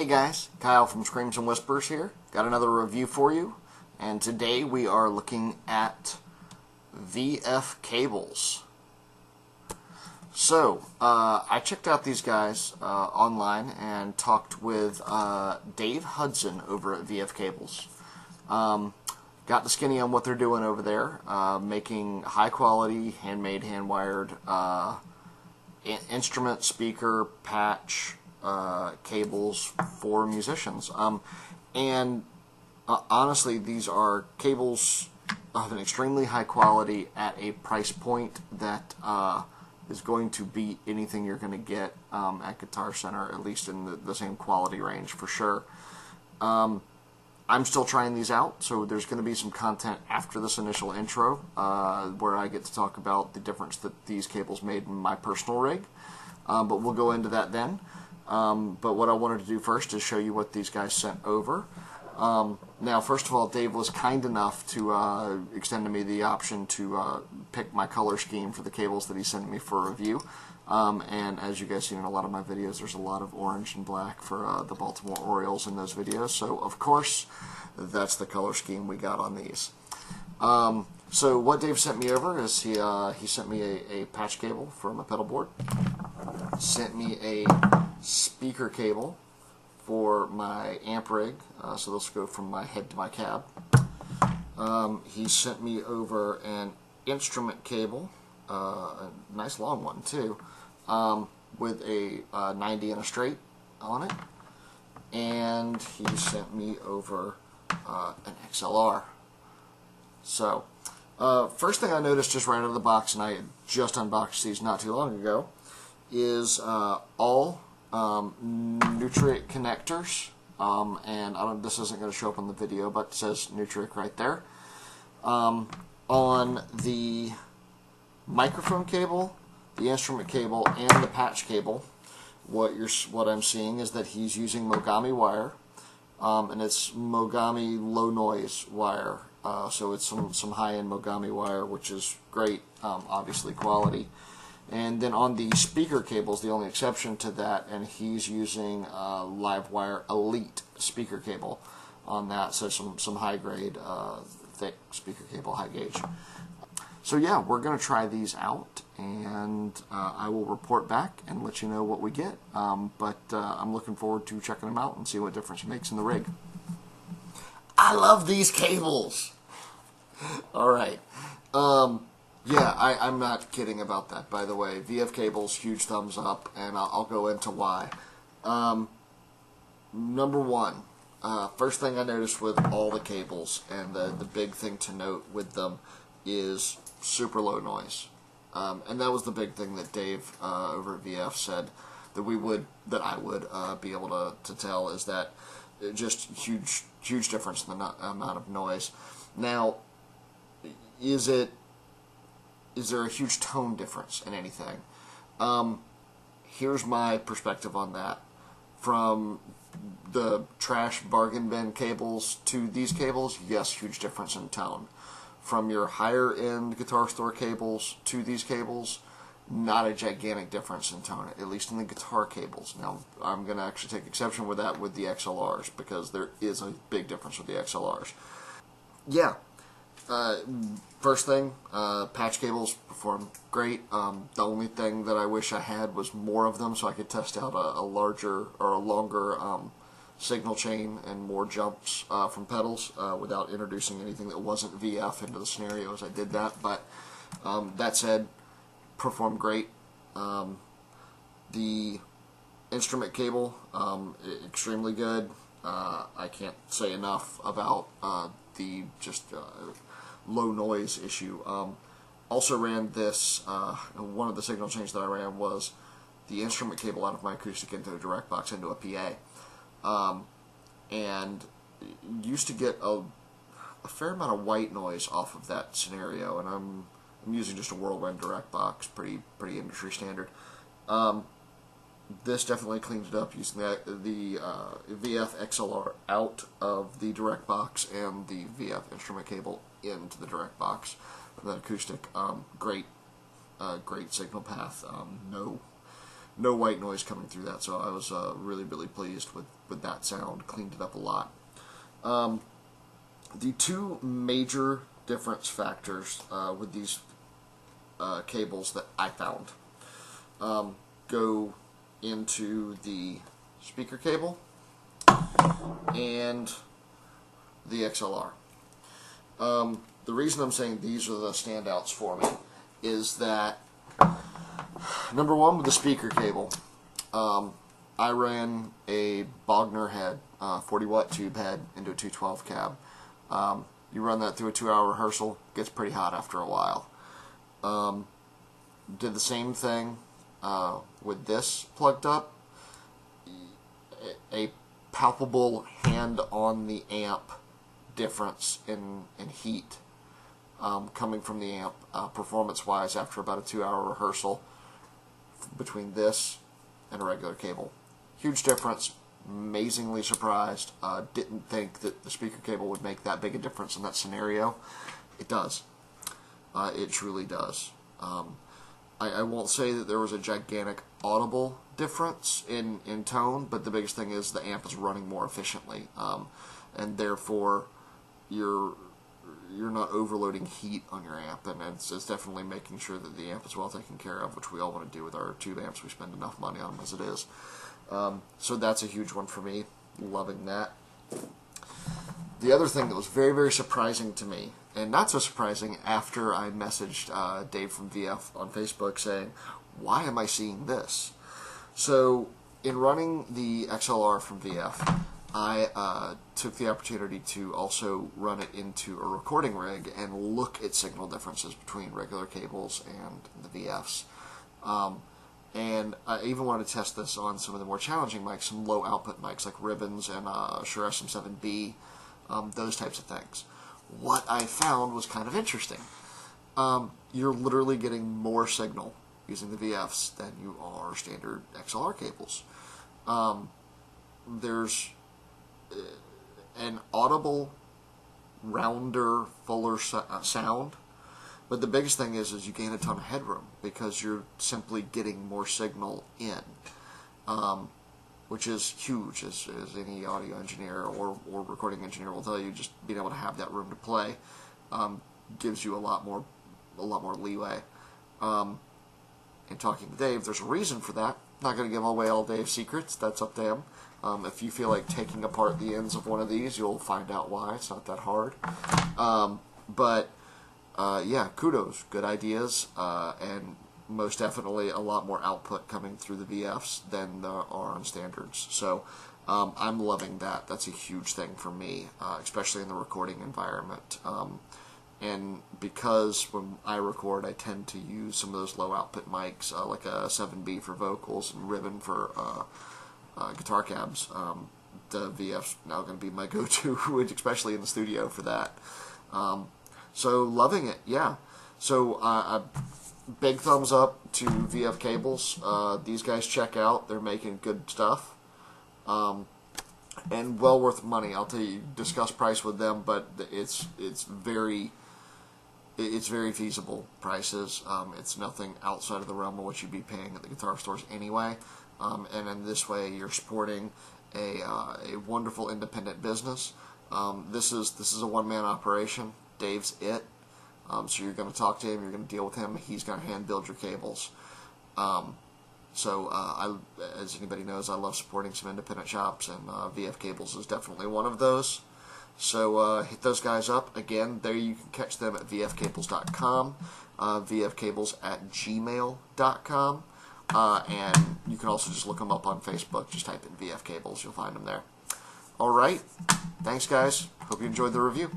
Hey guys, Kyle from Screams and Whispers here. Got another review for you, and today we are looking at VFcables. So, I checked out these guys online and talked with Dave Hudson over at VFcables. Got the skinny on what they're doing over there, making high quality, handmade, hand-wired instrument, speaker, patch, cables for musicians. Honestly, these are cables of an extremely high quality at a price point that is going to beat anything you're going to get at Guitar Center, at least in the same quality range for sure. I'm still trying these out, so there's going to be some content after this initial intro where I get to talk about the difference that these cables made in my personal rig, but we'll go into that then. But what I wanted to do first is show you what these guys sent over. Now, first of all, Dave was kind enough to extend to me the option to pick my color scheme for the cables that he sent me for review. And as you guys seen in a lot of my videos, there's a lot of orange and black for the Baltimore Orioles in those videos. So, of course, that's the color scheme we got on these. So what Dave sent me over is he sent me a patch cable for my pedal board, sent me a speaker cable for my amp rig, so those go from my head to my cab. He sent me over an instrument cable, a nice long one too, with a 90 and a straight on it, and he sent me over an XLR. So, first thing I noticed just right out of the box, and I just unboxed these not too long ago, is all Nutric connectors, and this isn't going to show up on the video, but it says Nutric right there. On the microphone cable, the instrument cable, and the patch cable, what I'm seeing is that he's using Mogami wire, and it's Mogami low noise wire. So it's some high-end Mogami wire, which is great, obviously quality. And then on the speaker cables, the only exception to that, and he's using Livewire Elite speaker cable on that, so some high-grade, thick speaker cable, high gauge. So yeah, we're going to try these out, and I will report back and let you know what we get. But I'm looking forward to checking them out and see what difference it makes in the rig. I love these cables! Alright. Yeah, I'm not kidding about that, by the way. VFcables, huge thumbs up, and I'll go into why. Number one, first thing I noticed with all the cables, and the big thing to note with them, is super low noise. And that was the big thing that Dave over at VF said that I would be able to tell, is that just huge difference in the amount of noise. Now, is there a huge tone difference in anything? Here's my perspective on that. From the trash bargain bin cables to these cables, yes, huge difference in tone. From your higher end guitar store cables to these cables, not a gigantic difference in tone, at least in the guitar cables. Now, I'm going to actually take exception with that with the XLRs, because there is a big difference with the XLRs. Yeah. First thing, patch cables perform great. The only thing that I wish I had was more of them, so I could test out a larger or a longer signal chain and more jumps from pedals without introducing anything that wasn't VF into the scenario as I did that. But that said, performed great. The instrument cable, extremely good. I can't say enough about the low noise issue. Also ran this, one of the signal changes that I ran was the instrument cable out of my acoustic into a direct box into a PA. And used to get a fair amount of white noise off of that scenario, and I'm using just a Whirlwind direct box, pretty industry standard. This definitely cleaned it up using the VF XLR out of the direct box and the VF instrument cable into the direct box. That acoustic, great signal path. no white noise coming through that, so I was really, really pleased with that sound. Cleaned it up a lot. The two major difference factors with these cables that I found go into the speaker cable and the XLR. The reason I'm saying these are the standouts for me is that, number one, with the speaker cable, I ran a Bogner head, 40-watt tube head into a 212 cab. You run that through a 2-hour rehearsal, gets pretty hot after a while. Did the same thing with this plugged up. A palpable hand on the amp difference in heat coming from the amp performance-wise after about a 2-hour rehearsal between this and a regular cable. Huge difference. Amazingly surprised. Didn't think that the speaker cable would make that big a difference in that scenario. It does. It truly does. I won't say that there was a gigantic audible difference in tone, but the biggest thing is the amp is running more efficiently, and therefore you're not overloading heat on your amp, and it's definitely making sure that the amp is well taken care of, which we all want to do with our tube amps. We spend enough money on them as it is. So that's a huge one for me. Loving that. The other thing that was very, very surprising to me, and not so surprising after I messaged Dave from VF on Facebook saying, why am I seeing this? So in running the XLR from VF, I took the opportunity to also run it into a recording rig and look at signal differences between regular cables and the VFs. And I even wanted to test this on some of the more challenging mics, some low output mics like Ribbons and Shure SM7B, those types of things. What I found was kind of interesting. You're literally getting more signal using the VFs than you are standard XLR cables. There's an audible, rounder, fuller sound. But the biggest thing is you gain a ton of headroom because you're simply getting more signal in, which is huge, as any audio engineer or recording engineer will tell you. Just being able to have that room to play gives you a lot more leeway. And talking to Dave, there's a reason for that. Not going to give away all Dave's secrets. That's up to him. If you feel like taking apart the ends of one of these, you'll find out why. It's not that hard. Yeah, kudos, good ideas, and most definitely a lot more output coming through the VFs than there are on standards. So I'm loving that. That's a huge thing for me, especially in the recording environment. And because when I record, I tend to use some of those low output mics, like a 7B for vocals and Ribbon for guitar cabs. The VF's now going to be my go-to, especially in the studio for that. So loving it, yeah. So a big thumbs up to VFcables. These guys check out. They're making good stuff. And well worth money. I'll tell you, discuss price with them, but it's very feasible prices. It's nothing outside of the realm of what you'd be paying at the guitar stores anyway. And in this way, you're supporting a wonderful independent business. This is a one-man operation. Dave's it. So you're going to talk to him, you're going to deal with him, he's going to hand build your cables. As anybody knows, I love supporting some independent shops, and VFcables is definitely one of those. So hit those guys up. Again, there you can catch them at vfcables.com, vfcables@gmail.com, and you can also just look them up on Facebook. Just type in VFcables, you'll find them there. Alright, thanks guys. Hope you enjoyed the review.